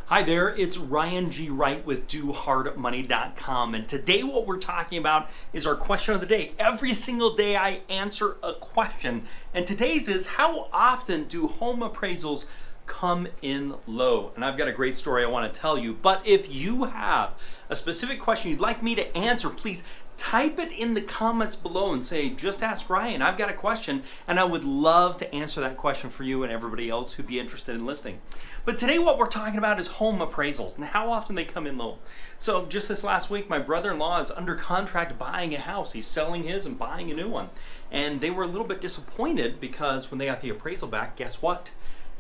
Hi there, it's Ryan G. Wright with DoHardMoney.com, and today what we're talking about is our question of the day. Every single day I answer a question, and today's is, how often do home appraisals come in low? And I've got a great story I want to tell you, but if you have a specific question you'd like me to answer, please type it in the comments below and say, just ask Ryan, I've got a question, and I would love to answer that question for you and everybody else who'd be interested in listening. But today what we're talking about is home appraisals and how often they come in low. So just this last week, my brother-in-law is under contract buying a house. He's selling his and buying a new one. And they were a little bit disappointed because when they got the appraisal back, guess what?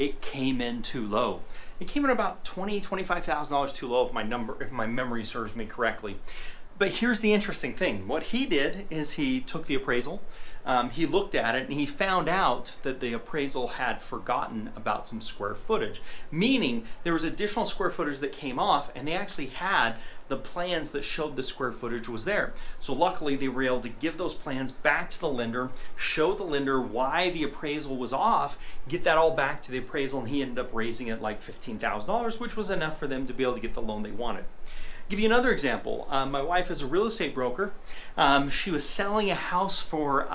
It came in too low. It came in about $25,000 too low if my memory serves me correctly. But here's the interesting thing. What he did is he took the appraisal, he looked at it, and he found out that the appraisal had forgotten about some square footage, meaning there was additional square footage that came off, and they actually had the plans that showed the square footage was there. So luckily they were able to give those plans back to the lender, show the lender why the appraisal was off, get that all back to the appraisal, and he ended up raising it like $15,000, which was enough for them to be able to get the loan they wanted. Give you another example. My wife is a real estate broker. She was selling a house for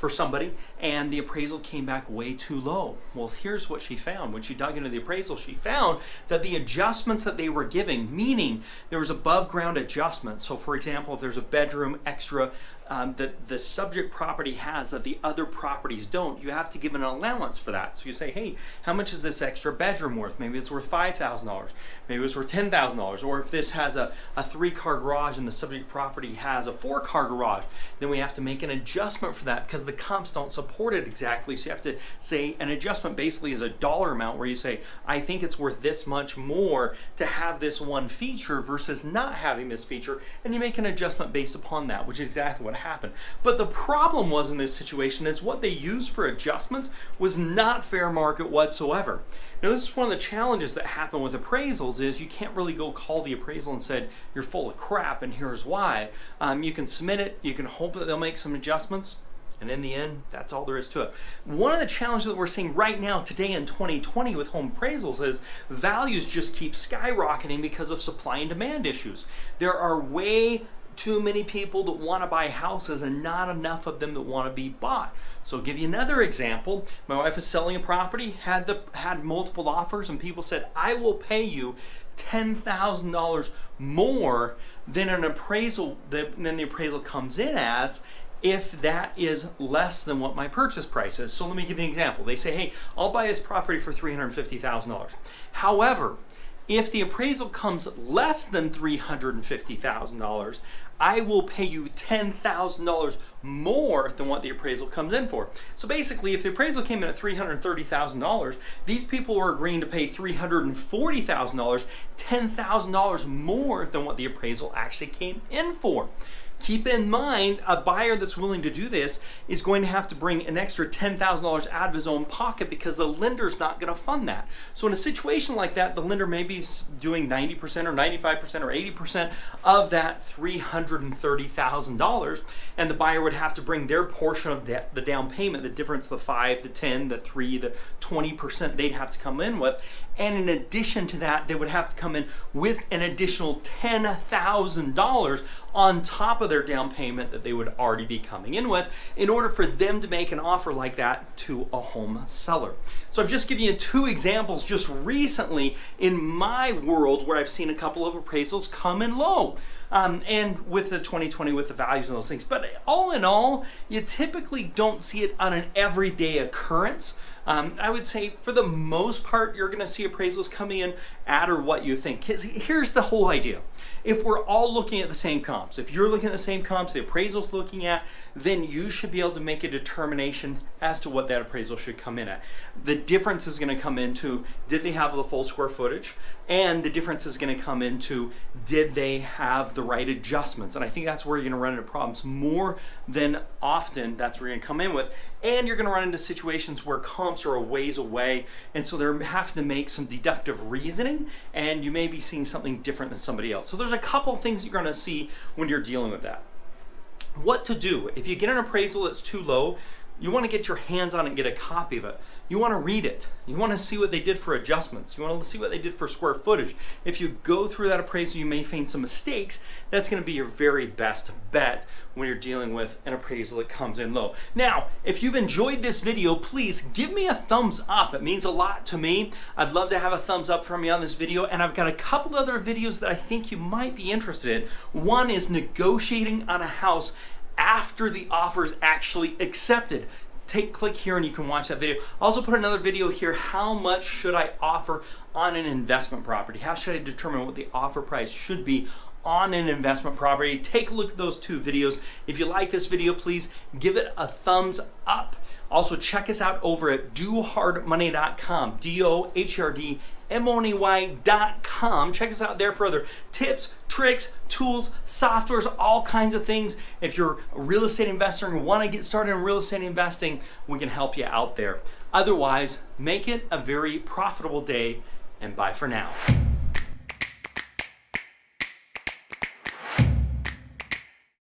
somebody, and the appraisal came back way too low. Well, here's what she found. When she dug into the appraisal, she found that the adjustments that they were giving, meaning there was above ground adjustments. So for example, if there's a bedroom extra that the subject property has that the other properties don't, you have to give an allowance for that. So you say, hey, how much is this extra bedroom worth? Maybe it's worth $5,000. Maybe it's worth $10,000. Or if this has a 3-car garage and the subject property has a 4-car garage, then we have to make an adjustment for that because the comps don't support it exactly. So you have to say an adjustment basically is a dollar amount where you say, I think it's worth this much more to have this one feature versus not having this feature, and you make an adjustment based upon that, which is exactly what happened. But the problem was in this situation is what they used for adjustments was not fair market whatsoever. Now this is one of the challenges that happen with appraisals is you can't really go call the appraisal and say you're full of crap and here's why. You can submit it, you can hope that they'll make some adjustments, and in the end, that's all there is to it. One of the challenges that we're seeing right now today in 2020 with home appraisals is values just keep skyrocketing because of supply and demand issues. There are way too many people that want to buy houses and not enough of them that want to be bought. So I'll give you another example. My wife is selling a property, had multiple offers, and people said, I will pay you $10,000 more than an appraisal than the appraisal comes in as, if that is less than what my purchase price is. So let me give you an example. They say, hey, I'll buy this property for $350,000. However, if the appraisal comes less than $350,000, I will pay you $10,000 more than what the appraisal comes in for. So basically, if the appraisal came in at $330,000, these people were agreeing to pay $340,000, $10,000 more than what the appraisal actually came in for. Keep in mind, a buyer that's willing to do this is going to have to bring an extra $10,000 out of his own pocket because the lender's not going to fund that. So in a situation like that, the lender may be doing 90% or 95% or 80% of that $330,000, and the buyer would have to bring their portion of the down payment, the difference, the 5, the 10, the 3, the 20% they'd have to come in with. And in addition to that, they would have to come in with an additional $10,000 on top of their down payment that they would already be coming in with in order for them to make an offer like that to a home seller. So I've just given you 2 examples just recently in my world where I've seen a couple of appraisals come in low. And with the 2020, with the values and those things. But all in all, you typically don't see it on an everyday occurrence. I would say for the most part, you're going to see appraisals coming in at or what you think. Here's the whole idea. If we're all looking at the same comps, if you're looking at the same comps the appraisal's looking at, then you should be able to make a determination as to what that appraisal should come in at. The difference is going to come into, did they have the full square footage? And the difference is going to come into, did they have the right adjustments? And I think that's where you're going to run into problems more than often. That's where you're going to come in with. And you're going to run into situations where comps are a ways away, and so they're having to make some deductive reasoning, and you may be seeing something different than somebody else. So there's a couple of things you're going to see when you're dealing with that. What to do if you get an appraisal that's too low? You want to get your hands on it and get a copy of it. you want to read it. You want to see what they did for adjustments. You want to see what they did for square footage. If you go through that appraisal, you may find some mistakes. That's going to be your very best bet when you're dealing with an appraisal that comes in low. Now, if you've enjoyed this video, please give me a thumbs up. It means a lot to me. I'd love to have a thumbs up from you on this video, and I've got a couple other videos that I think you might be interested in. One is negotiating on a house after the offer is actually accepted. Click here and you can watch that video. I also put another video here, how much should I offer on an investment property? How should I determine what the offer price should be on an investment property? Take a look at those two videos. If you like this video, please give it a thumbs up. Also check us out over at DoHardMoney.com, DoHardMoney.com. Check us out there for other tips, tricks, tools, softwares, all kinds of things. If you're a real estate investor and want to get started in real estate investing, we can help you out there. Otherwise, make it a very profitable day, and bye for now.